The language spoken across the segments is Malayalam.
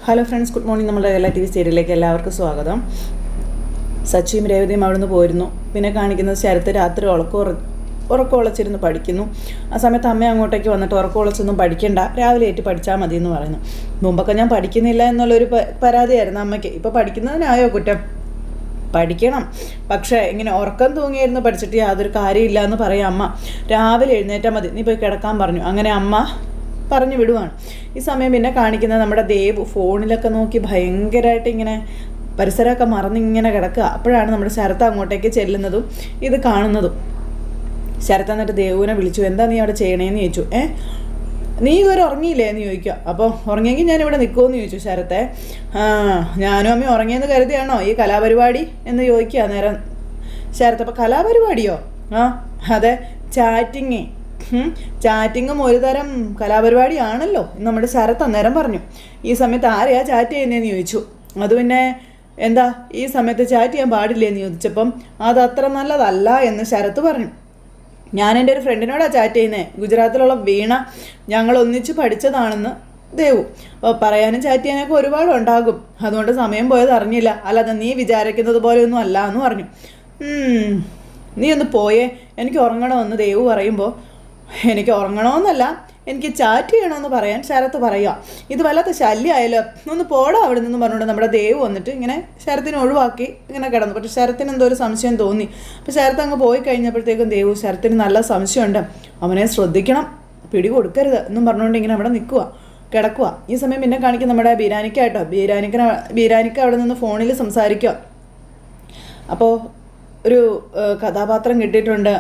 Hello friends, good morning. നമ്മുടെ എല്ലാ ടി വി സീരിയലിലേക്ക് എല്ലാവർക്കും സ്വാഗതം. സച്ചിയും രേവതിയും അവിടുന്ന് പോയിരുന്നു. പിന്നെ കാണിക്കുന്നത് ശരത്ത് രാത്രി ഉറക്കമുളച്ചിരുന്ന് പഠിക്കുന്നു. ആ സമയത്ത് അമ്മ അങ്ങോട്ടേക്ക് വന്നിട്ട് ഉറക്കമുളച്ചൊന്നും പഠിക്കണ്ട, രാവിലെ ഏറ്റ് പഠിച്ചാൽ മതി എന്ന് പറയുന്നു. മുമ്പൊക്കെ ഞാൻ പഠിക്കുന്നില്ല എന്നുള്ളൊരു പരാതിയായിരുന്നു അമ്മയ്ക്ക്. ഇപ്പോൾ പഠിക്കുന്നതിനായോ കുറ്റം? പഠിക്കണം, പക്ഷേ ഇങ്ങനെ ഉറക്കം തൂങ്ങിയിരുന്ന് പഠിച്ചിട്ട് യാതൊരു കാര്യമില്ല എന്ന് പറയാം അമ്മ. രാവിലെ എഴുന്നേറ്റാൽ മതി, നീ പോയി കിടക്കാൻ പറഞ്ഞു. അങ്ങനെ അമ്മ പറഞ്ഞു വിടുവാണ്. ഈ സമയം പിന്നെ കാണിക്കുന്നത് നമ്മുടെ ദേവ് ഫോണിലൊക്കെ നോക്കി ഭയങ്കരമായിട്ട് ഇങ്ങനെ പരിസരമൊക്കെ മറന്നിങ്ങനെ കിടക്കുക. അപ്പോഴാണ് നമ്മുടെ ശരത്ത് അങ്ങോട്ടേക്ക് ചെല്ലുന്നതും ഇത് കാണുന്നതും. ശരത്ത് എന്നിട്ട് ദേവുവിനെ വിളിച്ചു. എന്താ നീ അവിടെ ചെയ്യണേന്ന് ചോദിച്ചു. നീ ഇതുവരെ ഉറങ്ങിയില്ലേ എന്ന് ചോദിക്കുക. അപ്പോൾ ഉറങ്ങിയെങ്കിൽ ഞാനിവിടെ നിൽക്കുമെന്ന് ചോദിച്ചു ശരത്തെ. ഞാനും അമ്മ ഉറങ്ങിയെന്ന് കരുതിയാണോ ഈ കലാപരിപാടി എന്ന് ചോദിക്കുക നേരം ശരത്ത്. അപ്പോൾ കലാപരിപാടിയോ? അതെ, ചാറ്റിങ്ങും ഒരു തരം കലാപരിപാടിയാണല്ലോ നമ്മുടെ ശരത്ത് അന്നേരം പറഞ്ഞു. ഈ സമയത്ത് ആരെയാ ചാറ്റ് ചെയ്യുന്നതെന്ന് ചോദിച്ചു. അത് പിന്നെ എന്താ ഈ സമയത്ത് ചാറ്റ് ചെയ്യാൻ പാടില്ലേന്ന് ചോദിച്ചപ്പം അത് അത്ര നല്ലതല്ല എന്ന് ശരത്ത് പറഞ്ഞു. ഞാൻ എൻ്റെ ഒരു ഫ്രണ്ടിനോടാണ് ചാറ്റ് ചെയ്യുന്നത്, ഗുജറാത്തിലുള്ള വീണ, ഞങ്ങൾ ഒന്നിച്ച് പഠിച്ചതാണെന്ന് ദേവു. അപ്പോൾ പറയാനും ചാറ്റ് ചെയ്യാനൊക്കെ ഒരുപാടുണ്ടാകും, അതുകൊണ്ട് സമയം പോയത് അറിഞ്ഞില്ല, അല്ലാതെ നീ വിചാരിക്കുന്നത് പോലെയൊന്നും അല്ല എന്ന് പറഞ്ഞു. നീ ഒന്ന് പോയേ, എനിക്ക് ഉറങ്ങണമെന്ന് ദേവു പറയുമ്പോൾ എനിക്ക് ഉറങ്ങണമെന്നല്ല, എനിക്ക് ചാറ്റ് ചെയ്യണമെന്ന് പറയാൻ ശരത്ത് പറയുക. ഇത് വല്ലാത്ത ശല്യമായാലോ, ഒന്ന് പോടാ അവിടെ നിന്ന് പറഞ്ഞുകൊണ്ട് നമ്മുടെ ദേവ് വന്നിട്ട് ഇങ്ങനെ ശരത്തിനെ ഒഴിവാക്കി ഇങ്ങനെ കിടന്നു. പക്ഷേ ശരത്തിന് എന്തോ ഒരു സംശയം തോന്നി. അപ്പോൾ ശരത്ത് അങ്ങ് പോയി കഴിഞ്ഞപ്പോഴത്തേക്കും ദേവു ശരത്തിന് നല്ല സംശയമുണ്ട്, അവനെ ശ്രദ്ധിക്കണം, പിടി കൊടുക്കരുത് എന്നും പറഞ്ഞുകൊണ്ട് ഇങ്ങനെ അവിടെ കിടക്കുക. ഈ സമയം പിന്നെ കാണിക്കും നമ്മുടെ ബീരാനിക്ക ബീരാനിക്ക അവിടെ നിന്ന് ഫോണിൽ സംസാരിക്കുക. അപ്പോൾ ഒരു കഥാപാത്രം കിട്ടിയിട്ടുണ്ട്,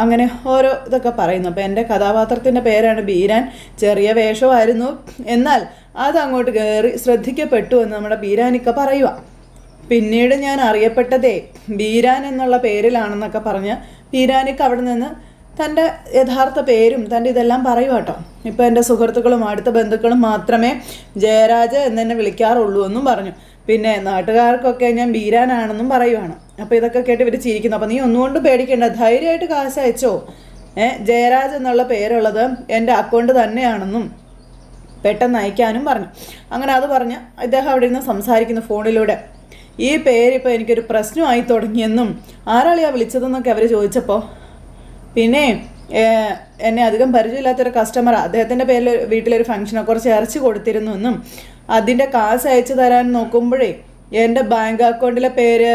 അങ്ങനെ ഓരോ ഇതൊക്കെ പറയുന്നു. അപ്പോൾ എൻ്റെ കഥാപാത്രത്തിൻ്റെ പേരാണ് ബീരാൻ, ചെറിയ വേഷമായിരുന്നു, എന്നാൽ അത് അങ്ങോട്ട് കയറി ശ്രദ്ധിക്കപ്പെട്ടു എന്ന് നമ്മുടെ ബീരാനിക്ക പറയുക. പിന്നീട് ഞാൻ അറിയപ്പെട്ടതേ ബീരാൻ എന്നുള്ള പേരിലാണെന്നൊക്കെ പറഞ്ഞ് ബീരാനിക്ക അവിടെ നിന്ന് തൻ്റെ യഥാർത്ഥ പേരും തൻ്റെ ഇതെല്ലാം പറയുക കേട്ടോ. ഇപ്പോൾ എൻ്റെ സുഹൃത്തുക്കളും അടുത്ത ബന്ധുക്കളും മാത്രമേ ജയരാജ് എന്നെ വിളിക്കാറുള്ളൂ എന്നും പറഞ്ഞു. പിന്നെ നാട്ടുകാർക്കൊക്കെ ഞാൻ ബീരാനാണെന്നും പറയുവാണ്. അപ്പോൾ ഇതൊക്കെ കേട്ട് ഇവർ ചിരിക്കുന്നു. അപ്പോൾ നീ ഒന്നുകൊണ്ടും പേടിക്കേണ്ട, ധൈര്യമായിട്ട് കാശ് അയച്ചോ. ജയരാജ് എന്നുള്ള പേരുള്ളത് എൻ്റെ അക്കൗണ്ട് തന്നെയാണെന്നും പെട്ടെന്ന് അയക്കാനും പറഞ്ഞു. അങ്ങനെ അത് പറഞ്ഞ് ഇദ്ദേഹം അവിടെ നിന്ന് സംസാരിക്കുന്നു ഫോണിലൂടെ. ഈ പേരിപ്പോൾ എനിക്കൊരു പ്രശ്നമായി തുടങ്ങിയെന്നും ആരാളിയാ വിളിച്ചതെന്നൊക്കെ അവർ ചോദിച്ചപ്പോൾ പിന്നെ എന്നെ അധികം പരിചയമില്ലാത്തൊരു കസ്റ്റമർ അദ്ദേഹത്തിൻ്റെ പേരിൽ വീട്ടിലൊരു ഫംഗ്ഷനോ കുറച്ച് ഇറച്ചി കൊടുത്തിരുന്നു എന്നും അതിൻ്റെ കാശ് അയച്ചു തരാൻ നോക്കുമ്പോഴേ എൻ്റെ ബാങ്ക് അക്കൗണ്ടിലെ പേര്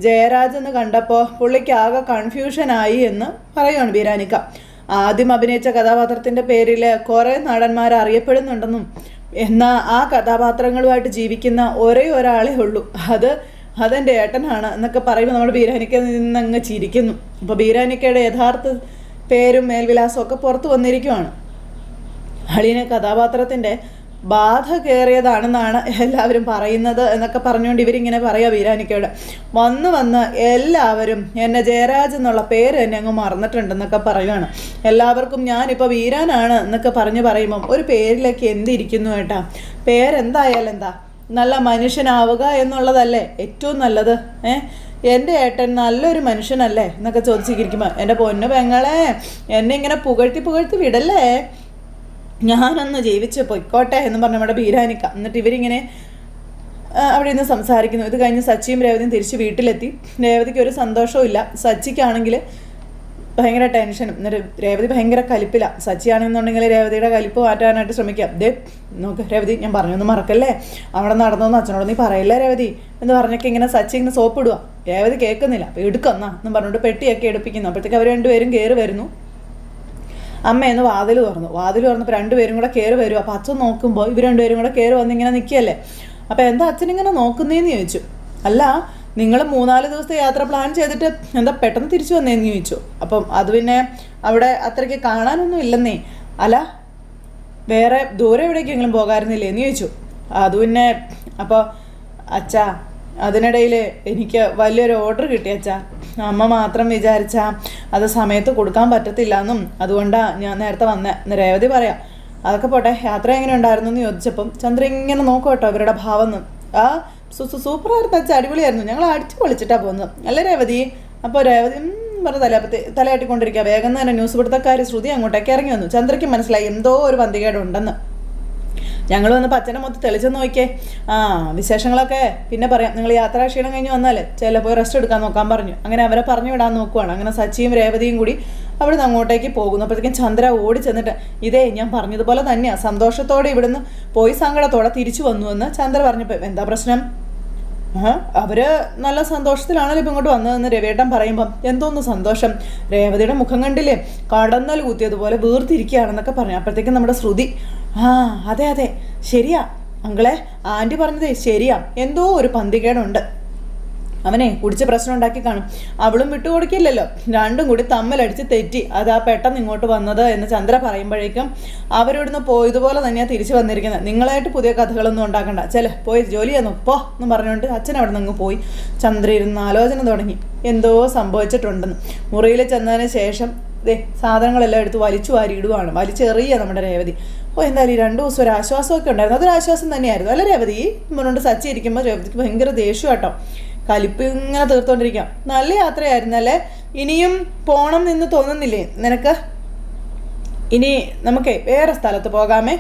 ജയരാജ് എന്ന് കണ്ടപ്പോൾ പുള്ളിക്ക് ആകെ കൺഫ്യൂഷനായി എന്ന് പറയുകയാണ് ബീരാനിക്ക. ആദ്യം അഭിനയിച്ച കഥാപാത്രത്തിൻ്റെ പേരിൽ കുറേ നടന്മാർ അറിയപ്പെടുന്നുണ്ടെന്നും എന്നാൽ ആ കഥാപാത്രങ്ങളുമായിട്ട് ജീവിക്കുന്ന ഒരേ ഒരാളേ ഉള്ളൂ, അതെൻ്റെ ഏട്ടനാണ് എന്നൊക്കെ പറയുമ്പോൾ നമ്മുടെ ബീരാനിക്ക നിന്നങ്ങ് ചിരിക്കുന്നു. അപ്പോൾ ബീരാനിക്കയുടെ യഥാർത്ഥ പേരും മേൽവിലാസവും ഒക്കെ പുറത്ത് വന്നിരിക്കുവാണ്. അളിയനെ കഥാപാത്രത്തിൻ്റെ ബാധ കയറിയതാണെന്നാണ് എല്ലാവരും പറയുന്നത് എന്നൊക്കെ പറഞ്ഞുകൊണ്ട് ഇവരിങ്ങനെ പറയുക ബീരാനിക്കയോട്. വന്ന് എല്ലാവരും എന്നെ ജയരാജ് എന്നുള്ള പേര് എന്നെ അങ്ങ് മറന്നിട്ടുണ്ടെന്നൊക്കെ പറയുകയാണ്. എല്ലാവർക്കും ഞാനിപ്പോൾ വീരാനാണ് എന്നൊക്കെ പറയുമ്പം ഒരു പേരിലേക്ക് എന്തിരിക്കുന്നു ഏട്ടാ, പേരെന്തായാലും എന്താ, നല്ല മനുഷ്യനാവുക എന്നുള്ളതല്ലേ ഏറ്റവും നല്ലത്. എൻ്റെ ഏട്ടൻ നല്ലൊരു മനുഷ്യനല്ലേ എന്നൊക്കെ ചോദിച്ചിരിക്കുമ്പോൾ എൻ്റെ പൊന്നു പെങ്ങളെ എന്നെ ഇങ്ങനെ പുകഴ്ത്തി വിടല്ലേ, ഞാനൊന്ന് ജീവിച്ച് പൊയ്ക്കോട്ടെ എന്ന് പറഞ്ഞ നമ്മുടെ ബീരാനിക്ക. എന്നിട്ട് ഇവരിങ്ങനെ അവിടെ നിന്ന് സംസാരിക്കുന്നു. ഇത് കഴിഞ്ഞ് സച്ചിയും രേവതിയും തിരിച്ച് വീട്ടിലെത്തി. രേവതിക്ക് ഒരു സന്തോഷവും ഇല്ല, സച്ചിക്കാണെങ്കിൽ ഭയങ്കര ടെൻഷനും. എന്നിട്ട് രേവതി ഭയങ്കര കലിപ്പില്ല. സച്ചിയാണെന്നുണ്ടെങ്കിൽ രേവതിയുടെ കലിപ്പ് മാറ്റാനായിട്ട് ശ്രമിക്കാം. നോക്ക് രേവതി, ഞാൻ പറഞ്ഞൊന്നും മറക്കല്ലേ, അവിടെ നടന്നോന്ന് അച്ഛനോട് നീ പറയല്ലേ രേവതി എന്ന് പറഞ്ഞൊക്കെ ഇങ്ങനെ സച്ചി ഇങ്ങനെ സോപ്പ് ഇടുക. രേവതി കേൾക്കുന്നില്ല. അപ്പോൾ എടുക്കുന്ന എന്നും പറഞ്ഞിട്ട് പെട്ടിയൊക്കെ എടുപ്പിക്കുന്നു. അപ്പോഴത്തേക്ക് അവർ രണ്ടുപേരും കയറി വരുന്നു. അമ്മയെന്ന് വാതിൽ തുറന്നപ്പോൾ രണ്ടുപേരും കൂടെ കയറി വരും. അപ്പോൾ അച്ഛൻ നോക്കുമ്പോൾ ഇവർ രണ്ടുപേരും കൂടെ കയറി വന്ന് ഇങ്ങനെ നിൽക്കുകയല്ലേ. അപ്പോൾ എന്താ അച്ഛനിങ്ങനെ നോക്കുന്നതെന്ന് ചോദിച്ചു. അല്ല, നിങ്ങൾ 3-4 ദിവസത്തെ യാത്ര പ്ലാൻ ചെയ്തിട്ട് എന്താ പെട്ടെന്ന് തിരിച്ചു വന്നേന്ന് ചോദിച്ചു. അപ്പം അത് പിന്നെ അവിടെ അത്രയ്ക്ക് കാണാനൊന്നും ഇല്ലെന്നേ. അല്ല, വേറെ ദൂരെ എവിടേക്കെങ്കിലും പോകാമായിരുന്നില്ലേ എന്ന് ചോദിച്ചു. അത് പിന്നെ അപ്പോൾ അച്ഛാ, അതിനിടയിൽ എനിക്ക് വലിയൊരു ഓർഡർ കിട്ടി അച്ഛാ, അമ്മ മാത്രം വിചാരിച്ചാൽ അത് സമയത്ത് കൊടുക്കാൻ പറ്റത്തില്ല എന്നും അതുകൊണ്ടാണ് ഞാൻ നേരത്തെ വന്നേ രേവതി പറയാം. അതൊക്കെ പോട്ടെ, യാത്ര എങ്ങനെ ഉണ്ടായിരുന്നു എന്ന് ചോദിച്ചപ്പം ചന്ദ്ര ഇങ്ങനെ നോക്കും കേട്ടോ ഇവരുടെ ഭാവം. സൂപ്പറായിരുന്നു അച്ഛാ, അടിപൊളിയായിരുന്നു, ഞങ്ങൾ അടിച്ചു പൊളിച്ചിട്ടാണ് പോകുന്നത് അല്ലേ രേവതി? അപ്പോൾ രേവതി പറഞ്ഞ തലയാട്ടിക്കൊണ്ടിരിക്കുക. വേഗം തന്നെ ന്യൂസ് പിടുത്തക്കാർ ശ്രുതി അങ്ങോട്ടേക്ക് ഇറങ്ങി വന്നു. ചന്ദ്രയ്ക്ക് മനസ്സിലായി എന്തോ ഒരു പന്തികേടുണ്ടെന്ന്. ഞങ്ങൾ വന്ന് അച്ഛനെ മൊത്തം തെളിച്ചെന്ന് നോക്കിയേ. ആ വിശേഷങ്ങളൊക്കെ പിന്നെ പറയാം. നിങ്ങൾ യാത്രാക്ഷീണം കഴിഞ്ഞ് വന്നാൽ പോയി റെസ്റ്റ് എടുക്കാൻ നോക്കാൻ പറഞ്ഞു. അങ്ങനെ അവരെ പറഞ്ഞു വിടാൻ നോക്കുവാണ്. അങ്ങനെ സച്ചിയും രേവതിയും കൂടി അവിടെ നിന്ന് അങ്ങോട്ടേക്ക് പോകുന്നു. അപ്പോഴത്തേക്കും ചന്ദ്ര ഓടി ചെന്നിട്ട് ഇതേ ഞാൻ പറഞ്ഞതുപോലെ തന്നെയാണ്, സന്തോഷത്തോടെ ഇവിടുന്ന് പോയി സങ്കടത്തോടെ തിരിച്ചു വന്നു എന്ന് ചന്ദ്ര പറഞ്ഞപ്പോൾ എന്താ പ്രശ്നം? അവര് നല്ല സന്തോഷത്തിലാണല്ലോ ഇപ്പം ഇങ്ങോട്ട് വന്നതെന്ന് രവിയേട്ടൻ പറയുമ്പം എന്തോന്ന് സന്തോഷം, രേവതിയുടെ മുഖം കണ്ടില്ലേ കടന്നൽ കുത്തിയതുപോലെ വീർത്തിരിക്കുകയാണെന്നൊക്കെ പറഞ്ഞു. അപ്പോഴത്തേക്കും നമ്മുടെ ശ്രുതി അതെ അതെ ശരിയാ അങ്കളെ, ആൻറ്റി പറഞ്ഞതേ ശരിയാ, എന്തോ ഒരു പന്തികേടുണ്ട്, അവനെ കുടിച്ച് പ്രശ്നം ഉണ്ടാക്കി കാണും. അവളും വിട്ടുകൊടുക്കില്ലല്ലോ, രണ്ടും കൂടി തമ്മിലടിച്ച് തെറ്റി അതാ പെട്ടെന്ന് ഇങ്ങോട്ട് വന്നത് എന്ന് ചന്ദ്ര പറയുമ്പോഴേക്കും അവരിവിടുന്ന് പോയതുപോലെ തന്നെയാണ് തിരിച്ചു വന്നിരിക്കുന്നത്. നിങ്ങളായിട്ട് പുതിയ കഥകളൊന്നും ഉണ്ടാക്കണ്ട, പോയി ജോലി ചെയ്യാൻ നോക്ക് എന്ന് പറഞ്ഞുകൊണ്ട് അച്ഛൻ അവിടെ നിന്ന് പോയി. ചന്ദ്ര ഇരുന്ന് ആലോചന തുടങ്ങി, എന്തോ സംഭവിച്ചിട്ടുണ്ടെന്ന്. മുറിയിൽ ചെന്നതിന് ശേഷം സാധനങ്ങളെല്ലാം എടുത്ത് വലിച്ചു വാരി ഇടുവാണ്, വലിച്ചെറിയ നമ്മുടെ രേവതി. എന്തായാലും ഈ 2 ദിവസം ഒരു ആശ്വാസമൊക്കെ ഉണ്ടായിരുന്നു, അതൊരു ആശ്വാസം തന്നെയായിരുന്നു അല്ല രേവതി? പറഞ്ഞുകൊണ്ട് സച്ചി ഇരിക്കുമ്പോൾ രേവതിക്ക് ഭയങ്കര ദേഷ്യം കേട്ടോ, കലിപ്പ് ഇങ്ങനെ തീർത്തോണ്ടിരിക്കാം. നല്ല യാത്രയായിരുന്നല്ലേ, ഇനിയും പോണം എന്ന് തോന്നുന്നില്ലേ നിനക്ക്? ഇനി നമുക്കേ വേറെ സ്ഥലത്ത് പോകാമേ,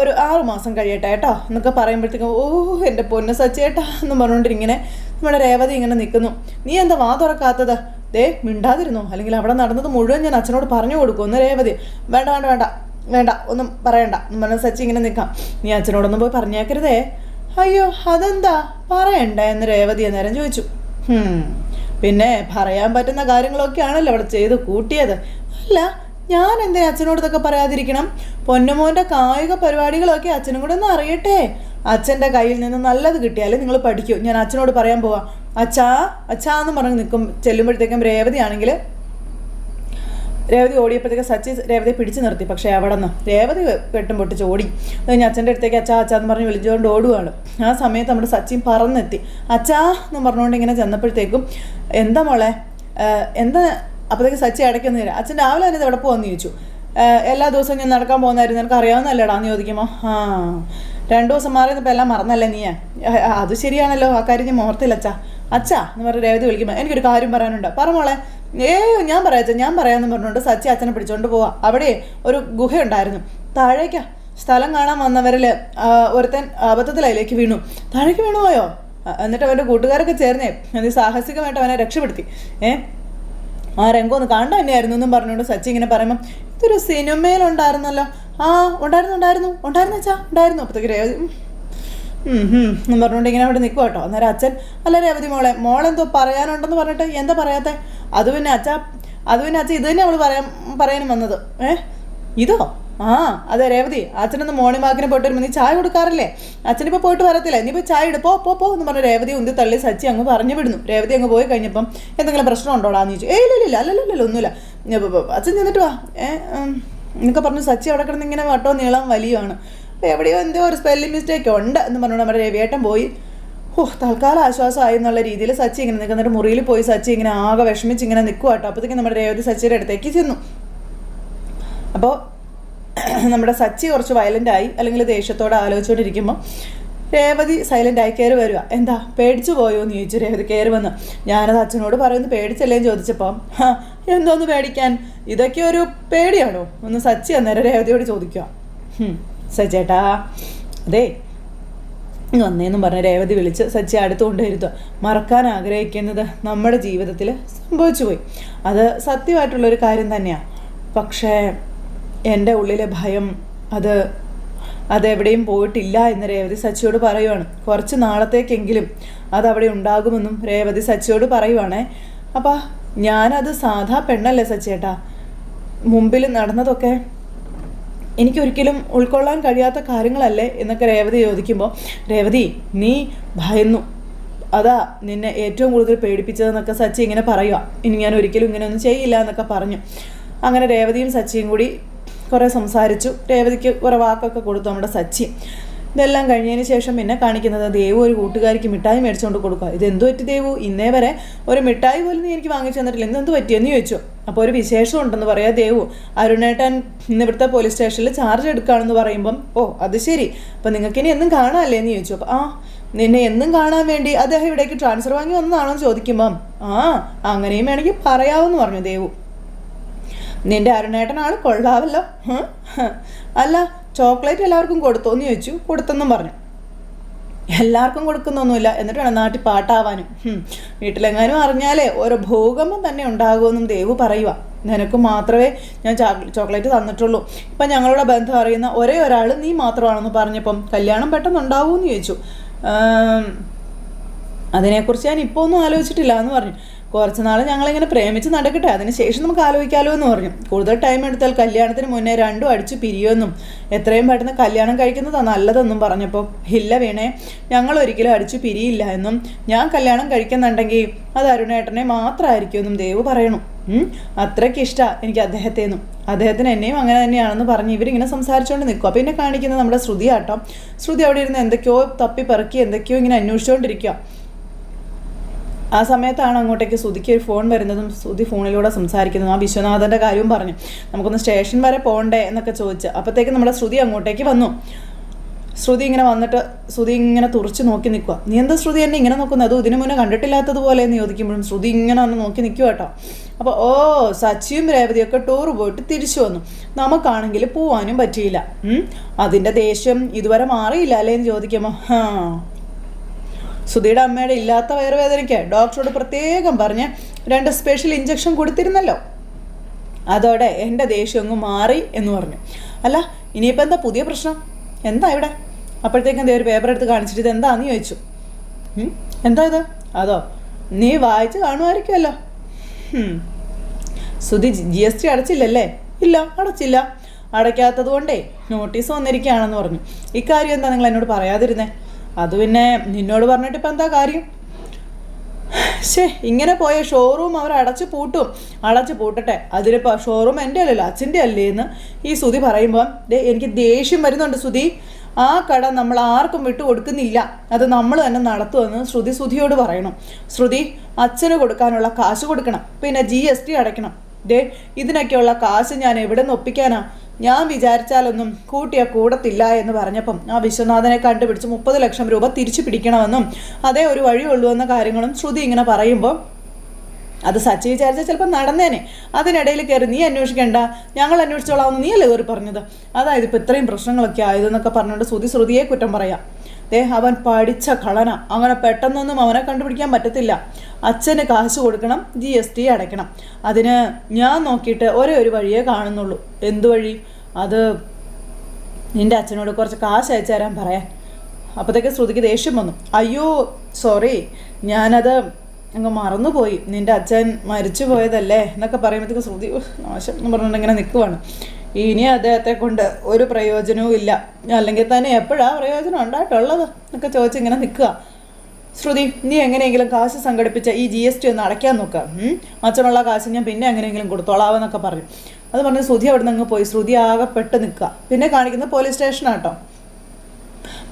ഒരു 6 മാസം കഴിയട്ടെ കേട്ടോ എന്നൊക്കെ പറയുമ്പോഴത്തേക്കും എൻ്റെ പൊന്ന് സച്ചേട്ടാ എന്ന് പറഞ്ഞുകൊണ്ടിരിങ്ങനെ നമ്മുടെ രേവതി ഇങ്ങനെ നിൽക്കുന്നു. നീ എന്താ വാ തുറക്കാത്തത്? മിണ്ടാതിരുന്നു, അല്ലെങ്കിൽ അവിടെ നടന്നത് മുഴുവൻ ഞാൻ അച്ഛനോട് പറഞ്ഞു കൊടുക്കുമെന്ന് രേവതി. വേണ്ട വേണ്ട വേണ്ട വേണ്ട ഒന്നും പറയണ്ട എന്ന് പറഞ്ഞ സച്ചി ഇങ്ങനെ നിൽക്കാം. നീ അച്ഛനോടൊന്നും പോയി പറഞ്ഞേക്കരുതേ. അയ്യോ അതെന്താ പറയണ്ടേ എന്ന് രേവതി അന്നേരം ചോദിച്ചു. പിന്നെ പറയാൻ പറ്റുന്ന കാര്യങ്ങളൊക്കെ ആണല്ലോ അവിടെ ചെയ്ത് കൂട്ടിയത്. അല്ല ഞാൻ എന്തിനാ അച്ഛനോട് ഇതൊക്കെ പറയാതിരിക്കണം? പൊന്നുമോൻ്റെ കായിക പരിപാടികളൊക്കെ അച്ഛനും കൂടെ ഒന്ന് അറിയട്ടെ. അച്ഛൻ്റെ കയ്യിൽ നിന്ന് നല്ലത് കിട്ടിയാലേ നിങ്ങൾ പഠിക്കൂ. ഞാൻ അച്ഛനോട് പറയാൻ പോവാം. അച്ഛാ അച്ഛാ എന്ന് പറഞ്ഞ് നിൽക്കും. ചെല്ലുമ്പോഴത്തേക്കും രേവതി ആണെങ്കിൽ രേവതി ഓടിയപ്പോഴത്തേക്ക് സച്ചി രേവതിയെ പിടിച്ചു നിർത്തി. പക്ഷേ അവിടെ നിന്ന് രേവതി വെട്ടും പൊട്ടിച്ച് ഓടി. അത് കഴിഞ്ഞ് അച്ഛൻ്റെ അടുത്തേക്ക് അച്ഛാ അച്ഛാ എന്ന് പറഞ്ഞ് വിളിച്ചുകൊണ്ട് ഓടുകയാണ്. ആ സമയത്ത് നമ്മുടെ സച്ചിൻ പറന്നെത്തി. അച്ഛാ എന്ന് പറഞ്ഞുകൊണ്ട് ഇങ്ങനെ ചെന്നപ്പോഴത്തേക്കും എന്താ മോളെ എന്താ? അപ്പോഴത്തേക്ക് സച്ചി ഇടയ്ക്കൊന്ന് തരാം. അച്ഛൻ രാവിലെ തന്നെ എവിടെ പോകുമെന്ന് ചോദിച്ചു. എല്ലാ ദിവസവും ഞാൻ നടക്കാൻ പോകുന്നതായിരുന്നു, നിനക്ക് അറിയാവുന്നല്ലേടാന്ന് ചോദിക്കുമോ? 2 ദിവസം മാറിയപ്പോൾ എല്ലാം മറന്നല്ലേ നീ? അത് ശരിയാണല്ലോ, ആ കാര്യം ഞാൻ ഓർത്തില്ല അച്ഛാ. അച്ഛാ എന്ന് പറഞ്ഞ് രേവതി വിളിക്കുമ്പോൾ എനിക്കൊരു കാര്യം പറയാനുണ്ട്. പറ മോളെ. ഞാൻ പറയാം ഞാൻ പറയാമെന്ന് പറഞ്ഞുകൊണ്ട് സച്ചി അച്ഛനെ പിടിച്ചുകൊണ്ട് പോവാം. അവിടെ ഒരു ഗുഹയുണ്ടായിരുന്നു, താഴേക്കാ സ്ഥലം കാണാൻ വന്നവരിൽ ഒരുത്തൻ അബദ്ധത്തിലേക്ക് വീണു. താഴേക്ക് വീണു പോയോ? എന്നിട്ട് അവൻ്റെ കൂട്ടുകാരൊക്കെ ചേർന്നേ അത് സാഹസികമായിട്ട് അവനെ രക്ഷപ്പെടുത്തി. ആ രംഗം ഒന്ന് കാണാൻ തന്നെയായിരുന്നു എന്നും പറഞ്ഞുകൊണ്ട് സച്ചി ഇങ്ങനെ പറയുമ്പം ഇതൊരു സിനിമയിലുണ്ടായിരുന്നല്ലോ. ഉണ്ടായിരുന്നു അച്ഛാ ഉണ്ടായിരുന്നു. അപ്പോഴത്തേക്ക് രേവതി എന്ന് പറഞ്ഞുകൊണ്ട് ഇങ്ങനെ അവിടെ നിൽക്കും കേട്ടോ. അന്നേരം അച്ഛൻ അല്ല രേവതി മോളെന്തോ പറയാനുണ്ടെന്ന് പറഞ്ഞിട്ട് എന്താ പറയാത്തെ? അത് പിന്നെ അച്ഛാ ഇത് തന്നെ അവൾ പറയാനും വന്നത്. ഇതോ? അതെ രേവതി, അച്ഛനൊന്ന് മോർണിംഗ് വാക്കിന് പോയിട്ട് വരുമ്പോൾ നീ ചായ കൊടുക്കാറില്ലേ? അച്ഛനിപ്പോൾ പോയിട്ട് വരത്തില്ലേ? നീ ഇപ്പോൾ ചായ ഇടും പോ എന്ന് പറഞ്ഞ് രേവതി ഉന്തി തള്ളി സച്ചി അങ്ങ് പറഞ്ഞു വിടുന്നു. രേവതി അങ്ങ് പോയി കഴിഞ്ഞപ്പം എന്തെങ്കിലും പ്രശ്നം ഉണ്ടോടാന്ന് ചോദിച്ചു. ഇല്ല ഒന്നുമില്ല അച്ഛൻ ചെന്നിട്ട് വാ എന്നൊക്കെ പറഞ്ഞു. സച്ചി അവിടെ കിടന്ന് ഇങ്ങനെ വട്ടോ നീളം വലിയാണ്. എവിടെയോ എന്തോ ഒരു സ്പെല്ലിംഗ് മിസ്റ്റേക്ക് ഉണ്ട് എന്ന് പറഞ്ഞുകൊണ്ട് നമ്മുടെ രവിയേട്ടൻ പോയി. തൽക്കാലം ആശ്വാസമായി എന്നുള്ള രീതിയിൽ സച്ചി ഇങ്ങനെ നിൽക്കുന്നിട്ട് മുറിയിൽ പോയി സച്ചി ഇങ്ങനെ ആകെ വിഷമിച്ച് ഇങ്ങനെ നിൽക്കുക കേട്ടോ. അപ്പോഴത്തേക്കും നമ്മുടെ രേവതി സച്ചിയുടെ അടുത്തേക്ക് ചെന്നു. അപ്പോൾ നമ്മുടെ സച്ചി കുറച്ച് വയലൻ്റായി, അല്ലെങ്കിൽ ദേഷ്യത്തോടെ ആലോചിച്ചുകൊണ്ടിരിക്കുമ്പോൾ രേവതി സൈലൻ്റായി കയറി വരിക. എന്താ പേടിച്ചു പോയോ എന്ന് ചോദിച്ചു രേവതി കയറി വന്ന്. ഞാനത് അച്ഛനോട് പറയുന്നു പേടിച്ചല്ലേന്ന് ചോദിച്ചപ്പം എന്തോന്ന് പേടിക്കാൻ, ഇതൊക്കെ ഒരു പേടിയാണോ ഒന്ന് സച്ചി അന്നേരം രേവതിയോട് ചോദിക്കുക. സച്ചേട്ടാ അതെ വന്നേന്നും പറഞ്ഞ് രേവതി വിളിച്ച് സച്ചി അടുത്ത് കൊണ്ടുവരുത്തുക. മറക്കാൻ ആഗ്രഹിക്കുന്നത് നമ്മുടെ ജീവിതത്തിൽ സംഭവിച്ചു പോയി, അത് സത്യമായിട്ടുള്ളൊരു കാര്യം തന്നെയാണ്. പക്ഷേ എൻ്റെ ഉള്ളിലെ ഭയം അതെവിടെയും പോയിട്ടില്ല എന്ന് രേവതി സച്ചിയോട് പറയുവാണ്. കുറച്ച് നാളത്തേക്കെങ്കിലും അതവിടെ ഉണ്ടാകുമെന്നും രേവതി സച്ചിയോട് പറയുവാണേ. അപ്പം ഞാനത് സാധാ പെണ്ണല്ലേ സച്ചേട്ടാ, മുമ്പിൽ നടന്നതൊക്കെ എനിക്കൊരിക്കലും ഉൾക്കൊള്ളാൻ കഴിയാത്ത കാര്യങ്ങളല്ലേ എന്നൊക്കെ രേവതി ചോദിക്കുമ്പോൾ രേവതി നീ ഭയന്നു, അതാ നിന്നെ ഏറ്റവും കൂടുതൽ പേടിപ്പിച്ചതെന്നൊക്കെ സച്ചി ഇങ്ങനെ പറയുക. ഇനി ഞാൻ ഒരിക്കലും ഇങ്ങനെയൊന്നും ചെയ്യില്ല എന്നൊക്കെ പറഞ്ഞു. അങ്ങനെ രേവതിയും സച്ചിയും കൂടി കുറേ സംസാരിച്ചു. രേവതിക്ക് കുറേ വാക്കൊക്കെ കൊടുത്തു നമ്മുടെ സച്ചി. ഇതെല്ലാം കഴിഞ്ഞതിന് ശേഷം പിന്നെ കാണിക്കുന്നത് ദേവു ഒരു കൂട്ടുകാരിക്ക് മിഠായി മേടിച്ചുകൊണ്ട് കൊടുക്കുക. ഇതെന്തു പറ്റി ദേവു, ഇന്നേ വരെ ഒരു മിഠായി പോലും നീ എനിക്ക് വാങ്ങിച്ചു തന്നിട്ടില്ല, ഇന്നെന്ത് പറ്റിയെന്ന് ചോദിച്ചു. അപ്പോൾ ഒരു വിശേഷം ഉണ്ടെന്ന് പറയാം ദേവു. അരുണേട്ടൻ ഇന്ന് ഇവിടുത്തെ പോലീസ് സ്റ്റേഷനിൽ ചാർജ് എടുക്കുകയാണെന്ന് പറയുമ്പം അത് ശരി, അപ്പം നിങ്ങൾക്കിനി എന്നും കാണാമല്ലേ എന്ന് ചോദിച്ചു. അപ്പോൾ നിന്നെ എന്നും കാണാൻ വേണ്ടി അദ്ദേഹം ഇവിടേക്ക് ട്രാൻസ്ഫർ വാങ്ങി വന്നതാണോ എന്ന് ചോദിക്കുമ്പം അങ്ങനെയും വേണമെങ്കിൽ പറയാമെന്ന് പറഞ്ഞു ദേവു. നിന്റെ അരുണേട്ടനാണ് കൊള്ളാവല്ലോ. അല്ല ചോക്ലേറ്റ് എല്ലാവർക്കും കൊടുത്തോന്ന് ചോദിച്ചു. കൊടുത്തെന്നും പറഞ്ഞു. എല്ലാവർക്കും കൊടുക്കുന്നൊന്നുമില്ല, എന്നിട്ട് വേണം നാട്ടിൽ പാട്ടാവാനും. വീട്ടിലെങ്ങാനും അറിഞ്ഞാലേ ഓരോ ഭൂകമ്പം തന്നെ ഉണ്ടാകുമെന്നും ദേവു പറയുക. നിനക്ക് മാത്രമേ ഞാൻ ചോക്ലേറ്റ് തന്നിട്ടുള്ളൂ. ഇപ്പം ഞങ്ങളുടെ ബന്ധം അറിയുന്ന ഒരേ ഒരാൾ നീ മാത്രമാണെന്ന് പറഞ്ഞപ്പം കല്യാണം പെട്ടെന്ന് ഉണ്ടാവുമെന്ന് ചോദിച്ചു. അതിനെക്കുറിച്ച് ഞാൻ ഇപ്പോൾ ഒന്നും ആലോചിച്ചിട്ടില്ല എന്ന് പറഞ്ഞു. കുറച്ച് നാൾ ഞങ്ങളിങ്ങനെ പ്രേമിച്ച് നടക്കട്ടെ, അതിന് ശേഷം നമുക്ക് ആലോചിക്കാമല്ലോ എന്ന് പറഞ്ഞു. കൂടുതൽ ടൈം എടുത്താൽ കല്യാണത്തിന് മുന്നേ രണ്ടും അടിച്ച് പിരിയുമെന്നും എത്രയും പെട്ടെന്ന് കല്യാണം കഴിക്കുന്നതാണ് നല്ലതെന്നും പറഞ്ഞപ്പോൾ ഇല്ല വീണേ, ഞങ്ങൾ ഒരിക്കലും അടിച്ചു പിരിയില്ല എന്നും ഞാൻ കല്യാണം കഴിക്കുന്നുണ്ടെങ്കിൽ അത് അരുണേട്ടനെ മാത്രമായിരിക്കുമെന്നും ദേവ് പറയണു. അത്രയ്ക്ക് ഇഷ്ടമാണ് എനിക്ക് അദ്ദേഹത്തെന്നും, അദ്ദേഹത്തിന് എന്നെയും അങ്ങനെ തന്നെയാണെന്ന് പറഞ്ഞ് ഇവരിങ്ങനെ സംസാരിച്ചുകൊണ്ട് നിൽക്കും. അപ്പോൾ പിന്നെ കാണിക്കുന്നത് നമ്മുടെ ശ്രുതി ആട്ടോ. ശ്രുതി അവിടെ ഇരുന്ന് എന്തൊക്കെയോ തപ്പി പെറുക്കി എന്തൊക്കെയോ ഇങ്ങനെ അന്വേഷിച്ചുകൊണ്ടിരിക്കുക. ആ സമയത്താണ് അങ്ങോട്ടേക്ക് ശ്രുതിക്ക് ഒരു ഫോൺ വരുന്നതും ശ്രുതി ഫോണിലൂടെ സംസാരിക്കുന്നതും. ആ വിശ്വനാഥൻ്റെ കാര്യവും പറഞ്ഞു. നമുക്കൊന്ന് സ്റ്റേഷൻ വരെ പോകണ്ടേ എന്നൊക്കെ ചോദിച്ച് അപ്പോഴത്തേക്ക് നമ്മുടെ ശ്രുതി അങ്ങോട്ടേക്ക് വന്നു. ശ്രുതി ഇങ്ങനെ വന്നിട്ട് ശ്രുതി ഇങ്ങനെ തുറച്ച് നോക്കി നിൽക്കുക. നീ എന്താ ശ്രുതി എന്നെ ഇങ്ങനെ നോക്കുന്നത്, അതും ഇതിനു മുന്നേ കണ്ടിട്ടില്ലാത്തതുപോലെ എന്ന് ചോദിക്കുമ്പോഴും ശ്രുതി ഇങ്ങനെ വന്ന് നോക്കി നിൽക്കുക കേട്ടോ. അപ്പോൾ സച്ചിയും രേവതിയൊക്കെ ടൂർ പോയിട്ട് തിരിച്ചു വന്നു, നമുക്കാണെങ്കിൽ പോവാനും പറ്റിയില്ല. അതിൻ്റെ ദേഷ്യം ഇതുവരെ മാറിയില്ല അല്ലേ എന്ന് ചോദിക്കുമ്പോൾ ശ്രുതിയുടെ അമ്മയുടെ ഇല്ലാത്ത വയറുവേദനയ്ക്ക് ഡോക്ടറോട് പ്രത്യേകം പറഞ്ഞ് 2 സ്പെഷ്യൽ ഇഞ്ചക്ഷൻ കൊടുത്തിരുന്നല്ലോ, അതോടെ എൻ്റെ ദേഷ്യം അങ്ങ് മാറി എന്ന് പറഞ്ഞു. അല്ല ഇനിയിപ്പോൾ എന്താ പുതിയ പ്രശ്നം, എന്താ ഇവിടെ? അപ്പോഴത്തേക്കും ഒരു പേപ്പർ എടുത്ത് കാണിച്ചിട്ട് ഇത് എന്താന്ന് ചോദിച്ചു. എന്താ ഇത്? അതോ നീ വായിച്ച് കാണുമായിരിക്കുമല്ലോ. ശ്രുതി GST അടച്ചില്ലല്ലേ? ഇല്ല, അടച്ചില്ല. അടയ്ക്കാത്തത് കൊണ്ടേ നോട്ടീസ് വന്നിരിക്കുകയാണെന്ന് പറഞ്ഞു. ഇക്കാര്യം എന്താ നിങ്ങൾ എന്നോട് പറയാതിരുന്നേ? അത് പിന്നെ നിന്നോട് പറഞ്ഞിട്ട് ഇപ്പം എന്താ കാര്യം? ഇങ്ങനെ പോയ ഷോറൂം അവർ അടച്ചു പൂട്ടട്ടെ, അതിലിപ്പോൾ ഷോറൂം എൻ്റെ അല്ലല്ലോ അച്ഛൻ്റെ അല്ലേ എന്ന് ഈ ശ്രുതി പറയുമ്പോൾ എനിക്ക് ദേഷ്യം വരുന്നുണ്ട് ശ്രുതി. ആ കട നമ്മൾ ആർക്കും വിട്ടു കൊടുക്കുന്നില്ല, അത് നമ്മൾ തന്നെ നടത്തുമെന്ന് ശ്രുതിയോട് പറയണം. ശ്രുതി അച്ഛന് കൊടുക്കാനുള്ള കാശ് കൊടുക്കണം, പിന്നെ GST അടയ്ക്കണം. ഇതിനൊക്കെയുള്ള കാശ് ഞാൻ എവിടെ നിന്ന് ഒപ്പിക്കാനാ? ഞാൻ വിചാരിച്ചാലൊന്നും കൂടത്തില്ല എന്ന് പറഞ്ഞപ്പം ആ വിശ്വനാഥനെ കണ്ടുപിടിച്ച് 30 ലക്ഷം രൂപ തിരിച്ചു പിടിക്കണമെന്നും അതേ ഒരു വഴിയുള്ളൂ എന്ന കാര്യങ്ങളും ശ്രുതി ഇങ്ങനെ പറയുമ്പോൾ അത് സച്ചി വിചാരിച്ചാൽ ചിലപ്പോൾ നടന്നേനെ. അതിനിടയിൽ കയറി നീ അന്വേഷിക്കേണ്ട, ഞങ്ങൾ അന്വേഷിച്ചോളാമെന്ന് നീയല്ലേ കയറി പറഞ്ഞത്. അതായത് ഇപ്പോൾ ഇത്രയും പ്രശ്നങ്ങളൊക്കെ ആയതെന്നൊക്കെ പറഞ്ഞുകൊണ്ട് ശ്രുതിയെ കുറ്റം പറയാം. അവൻ പഠിച്ച കളന, അങ്ങനെ പെട്ടെന്നൊന്നും അവനെ കണ്ടുപിടിക്കാൻ പറ്റത്തില്ല. അച്ഛന് കാശ് കൊടുക്കണം, GST അടയ്ക്കണം. അതിന് ഞാൻ നോക്കിയിട്ട് ഒരു വഴിയേ കാണുന്നുള്ളൂ. എന്തു വഴി? അത് നിൻ്റെ അച്ഛനോട് കുറച്ച് കാശ് അയച്ചു തരാൻ പറയാൻ. അപ്പോഴത്തേക്ക് ശ്രുതിക്ക് ദേഷ്യം വന്നു. അയ്യോ സോറി, ഞാനത് അങ്ങ് മറന്നുപോയി, നിൻ്റെ അച്ഛൻ മരിച്ചു പോയതല്ലേ എന്നൊക്കെ പറയുമ്പോഴത്തേക്ക് ശ്രുതി നാശം എന്ന് പറഞ്ഞുകൊണ്ട് ഇങ്ങനെ നിൽക്കുവാണ്. ഇനി അദ്ദേഹത്തെ കൊണ്ട് ഒരു പ്രയോജനവും ഇല്ല, അല്ലെങ്കിൽ തന്നെ എപ്പോഴാണ് പ്രയോജനം ഉണ്ടായിട്ടുള്ളത് എന്നൊക്കെ ചോദിച്ചിങ്ങനെ നിൽക്കുക. ശ്രുതി നീ എങ്ങനെയെങ്കിലും കാശ് സംഘടിപ്പിച്ച ഈ GST ഒന്ന് അടയ്ക്കാൻ നോക്കുക, അച്ഛനുള്ള കാശ് ഞാൻ പിന്നെ എങ്ങനെയെങ്കിലും കൊടുത്തോളാവെന്നൊക്കെ പറഞ്ഞു. അത് പറഞ്ഞ് ശ്രുതി അവിടെ നിന്ന് അങ്ങ് പോയി. ശ്രുതി ആകെ പെട്ട് നിൽക്കുക. പിന്നെ കാണിക്കുന്നത് പോലീസ് സ്റ്റേഷനാട്ടോ.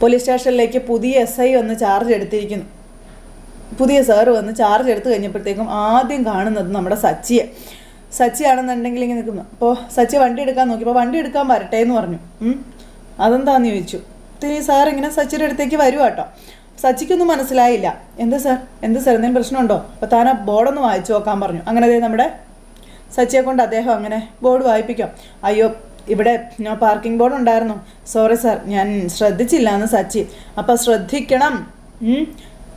പോലീസ് സ്റ്റേഷനിലേക്ക് പുതിയ SI വന്ന് ചാർജ് എടുത്തിരിക്കുന്നു. പുതിയ സാറ് വന്ന് ചാർജ് എടുത്തു കഴിഞ്ഞപ്പോഴത്തേക്കും ആദ്യം കാണുന്നത് നമ്മുടെ സച്ചിയാണെന്നുണ്ടെങ്കിൽ ഇങ്ങനെ നിൽക്കുന്നു. അപ്പോൾ സച്ചി വണ്ടി എടുക്കാൻ നോക്കിയപ്പോൾ വണ്ടി എടുക്കാൻ വരട്ടെ എന്ന് പറഞ്ഞു. അതെന്താന്ന് ചോദിച്ചു. ഈ സാർ ഇങ്ങനെ സച്ചിയുടെ അടുത്തേക്ക് വരുക കേട്ടോ. സച്ചിക്കൊന്നും മനസ്സിലായില്ല. എന്ത് സാർ എന്തെങ്കിലും പ്രശ്നമുണ്ടോ? അപ്പോൾ താൻ ആ ബോർഡൊന്ന് വായിച്ചു നോക്കാൻ പറഞ്ഞു. അങ്ങനെ നമ്മുടെ സച്ചിയെ കൊണ്ട് അദ്ദേഹം അങ്ങനെ ബോർഡ് വായിപ്പിക്കാം. അയ്യോ ഇവിടെ പാർക്കിംഗ് ബോർഡ് ഉണ്ടായിരുന്നു, സോറി സാർ ഞാൻ ശ്രദ്ധിച്ചില്ല എന്ന് സച്ചി. അപ്പോൾ ശ്രദ്ധിക്കണം,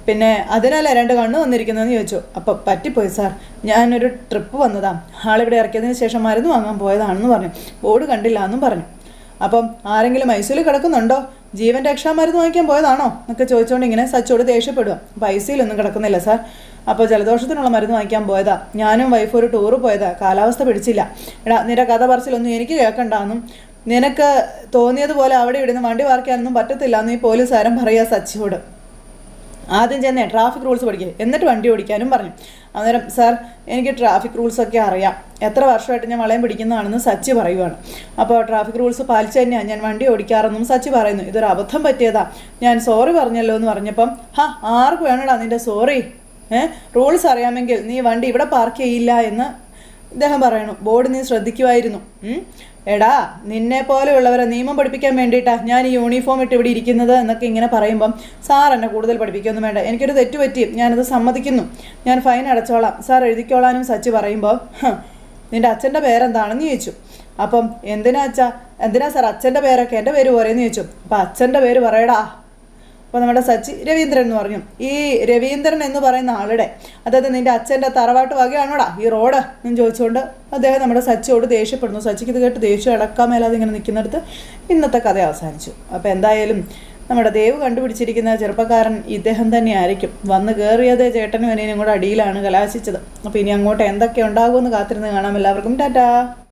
പിന്നെ അതിനല്ലേ 2 കണ്ണ് വന്നിരിക്കുന്നതെന്ന് ചോദിച്ചു. അപ്പോൾ പറ്റിപ്പോയി സാർ, ഞാനൊരു ട്രിപ്പ് വന്നതാണ്, ആളിവിടെ ഇറക്കിയതിന് ശേഷം മരുന്ന് വാങ്ങാൻ പോയതാണെന്ന് പറഞ്ഞു. ബോർഡ് കണ്ടില്ല എന്നും പറഞ്ഞു. അപ്പം ആരെങ്കിലും ഐസിയിൽ കിടക്കുന്നുണ്ടോ, ജീവൻ രക്ഷാ മരുന്ന് വാങ്ങിക്കാൻ പോയതാണോ എന്നൊക്കെ ചോദിച്ചുകൊണ്ട് ഇങ്ങനെ സച്ചിയോട് ദേഷ്യപ്പെടുക. അപ്പോൾ ഐസിയിലൊന്നും കിടക്കുന്നില്ല സാർ, അപ്പോൾ ജലദോഷത്തിനുള്ള മരുന്ന് വാങ്ങിക്കാൻ പോയതാ, ഞാനും വൈഫ് ഒരു ടൂറ് പോയതാ, കാലാവസ്ഥ പിടിച്ചില്ല. എടാ നിന്റെ കഥ പറച്ചിലൊന്നും എനിക്ക് കേൾക്കണ്ടെന്നും നിനക്ക് തോന്നിയതുപോലെ അവിടെ ഇവിടുന്ന് വണ്ടി പാർക്കാനൊന്നും പറ്റത്തില്ല എന്ന് ഈ പോലീസുകാരൻ പറയുക സച്ചിയോട്. ആദ്യം ചെന്നേ ട്രാഫിക് റൂൾസ് പഠിക്കുക, എന്നിട്ട് വണ്ടി ഓടിക്കാനും പറഞ്ഞു. അന്നേരം സാർ എനിക്ക് ട്രാഫിക് റൂൾസൊക്കെ അറിയാം, എത്ര വർഷമായിട്ട് ഞാൻ വളയം പിടിക്കുന്നതാണെന്ന് സച്ചി പറയുവാണ്. അപ്പോൾ ട്രാഫിക് റൂൾസ് പാലിച്ച് തന്നെയാണ് ഞാൻ വണ്ടി ഓടിക്കാറെന്നും സച്ചി പറയുന്നു. ഇതൊരു അബദ്ധം പറ്റിയതാ, ഞാൻ സോറി പറഞ്ഞല്ലോ എന്ന് പറഞ്ഞപ്പം ആർക്ക് വേണടാ നിൻ്റെ സോറി? റൂൾസ് അറിയാമെങ്കിൽ നീ വണ്ടി ഇവിടെ പാർക്ക് ചെയ്യില്ല എന്ന് ഇദ്ദേഹം പറയണു. ബോർഡ് നീ ശ്രദ്ധിക്കുമായിരുന്നു. എടാ നിന്നെ പോലെയുള്ളവരെ നിയമം പഠിപ്പിക്കാൻ വേണ്ടിയിട്ടാണ് ഞാൻ ഈ യൂണിഫോം ഇട്ട് ഇവിടെ ഇരിക്കുന്നത് എന്നൊക്കെ ഇങ്ങനെ പറയുമ്പം സാർ എന്നെ കൂടുതൽ പഠിപ്പിക്കൊന്നും വേണ്ട, എനിക്കൊരു തെറ്റ് പറ്റി, ഞാനത് സമ്മതിക്കുന്നു, ഞാൻ ഫൈൻ അടച്ചോളാം, സാർ എഴുതിക്കോളാനും സച്ചി പറയുമ്പോൾ നിൻ്റെ അച്ഛൻ്റെ പേരെന്താണെന്ന് ചോദിച്ചു. അപ്പം എന്തിനാ അച്ഛാ എന്തിനാ സാർ അച്ഛൻ്റെ പേരൊക്കെ, എൻ്റെ പേര് പോരെയെന്ന് ചോദിച്ചു. അപ്പോൾ അച്ഛൻ്റെ പേര് പറയടാ. അപ്പോൾ നമ്മുടെ സച്ചി രവീന്ദ്രൻ എന്ന് പറഞ്ഞു. ഈ രവീന്ദ്രൻ എന്ന് പറയുന്ന ആളുടെ, അതായത് നിൻ്റെ അച്ഛൻ്റെ തറവാട്ട് വകയാണോടാ ഈ റോഡ് എന്ന് ചോദിച്ചുകൊണ്ട് അദ്ദേഹം നമ്മുടെ സച്ചിയോട് ദേഷ്യപ്പെടുന്നു. സച്ചിക്ക് ഇത് കേട്ട് ദേഷ്യം അടക്കാൻ മേലാതെ ഇങ്ങനെ നിൽക്കുന്നിടത്ത് ഇന്നത്തെ കഥ അവസാനിച്ചു. അപ്പോൾ എന്തായാലും നമ്മുടെ ദേവ് കണ്ടുപിടിച്ചിരിക്കുന്ന ചെറുപ്പക്കാരൻ ഇദ്ദേഹം തന്നെയായിരിക്കും. വന്ന് കയറിയത് ചേട്ടനും അനിയനും കൂടെ അടിയിലാണ് കലാശിച്ചത്. അപ്പോൾ ഇനി അങ്ങോട്ട് എന്തൊക്കെ ഉണ്ടാകുമെന്ന് കാത്തിരുന്ന് കാണാം. എല്ലാവർക്കും ടാറ്റാ.